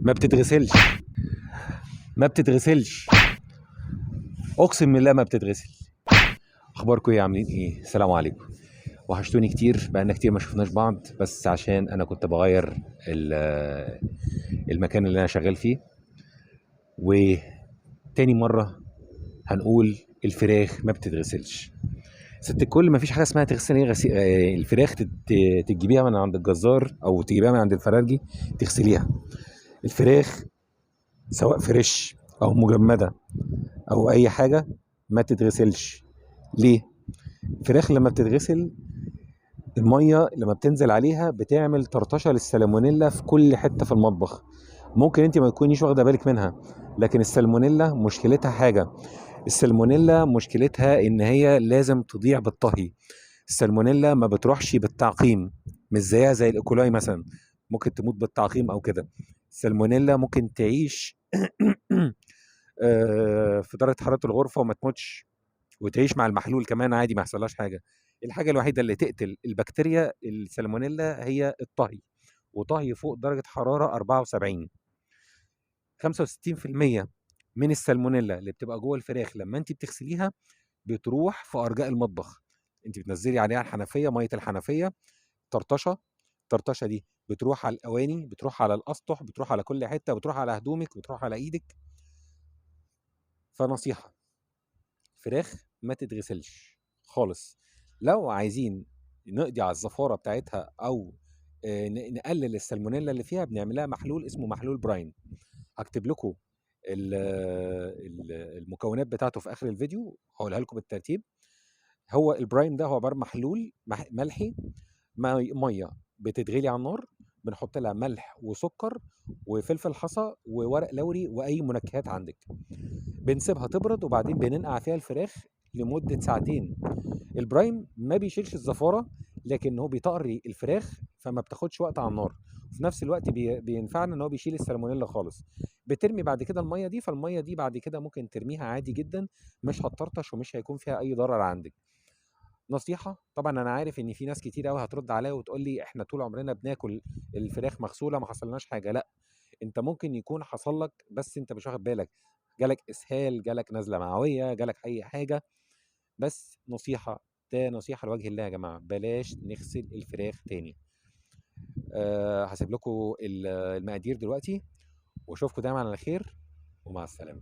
ما بتتغسلش، ما بتتغسلش، اقسم بالله ما بتتغسل. اخباركم ايه؟ عاملين ايه؟ السلام عليكم. وحشتوني كتير، بقالنا كتير ما شفناش بعض، بس عشان انا كنت بغير المكان اللي انا شغال فيه. وتاني مره هنقول الفراخ ما بتتغسلش. ست الكل، ما فيش حاجه اسمها تغسل الفراخ تجيبيها من عند الجزار او تجيبيها من عند الفرارجي تغسليها. الفراخ سواء فريش او مجمده او اي حاجه ما تتغسلش. ليه؟ الفراخ لما بتتغسل، الميه لما بتنزل عليها بتعمل طرطشه للسالمونيلا في كل حته في المطبخ. ممكن انت ما تكونيش واخده بالك منها، لكن السالمونيلا مشكلتها حاجه. السالمونيلا مشكلتها ان هي لازم تضيع بالطهي. السالمونيلا ما بتروحش بالتعقيم، مش زيها زي الايكولاي مثلا، ممكن تموت بالتعقيم او كده. السالمونيلا ممكن تعيش في درجه حراره الغرفه وما تموتش، وتعيش مع المحلول كمان عادي، ما يحصلهاش حاجه. الحاجه الوحيده اللي تقتل البكتيريا السالمونيلا هي الطهي، وطهي فوق درجه حراره 74. 65% من السالمونيلا اللي بتبقى جوه الفراخ لما انت بتغسليها بتروح في ارجاء المطبخ. انت بتنزلي عليها الحنفيه، ميه الحنفيه، طرطشه. الطرطشه دي بتروح على الاواني، بتروح على الاسطح، بتروح على كل حته، بتروح على هدومك، بتروح على ايدك. فنصيحه، فراخ ما تتغسلش خالص. لو عايزين نقضي على الزفاره بتاعتها او نقلل السالمونيلا اللي فيها، بنعملها محلول اسمه محلول براين. هكتب لكم المكونات بتاعته في اخر الفيديو، هقولها لكم بالترتيب. هو البرايم ده هو عباره محلول ملحي، ميه بتتغلي على النار، بنحط لها ملح وسكر وفلفل حصى وورق لوري واي منكهات عندك. بنسيبها تبرد وبعدين بننقع فيها الفراخ لمده ساعتين. البرايم ما بيشيلش الزفاره، لكن هو بيطري الفراخ فما بتاخدش وقت على النار. وفي نفس الوقت بينفعنا ان هو بيشيل السالمونيلا خالص. بترمي بعد كده الميه دي، فالميه دي بعد كده ممكن ترميها عادي جدا، مش هتطرطش ومش هيكون فيها اي ضرر عندك. نصيحه، طبعا انا عارف ان في ناس كتير قوي هترد عليا وتقول لي احنا طول عمرنا بناكل الفراخ مغسوله ما حصلناش حاجه. لا، انت ممكن يكون حصل لك بس انت مش واخد بالك. جالك اسهال، جالك نزله معويه، جالك اي حاجه. بس نصيحه، ده نصيحه لوجه الله يا جماعه، بلاش نغسل الفراخ تاني. هسيب لكم المقادير دلوقتي، واشوفكم دايما على خير، ومع السلامه.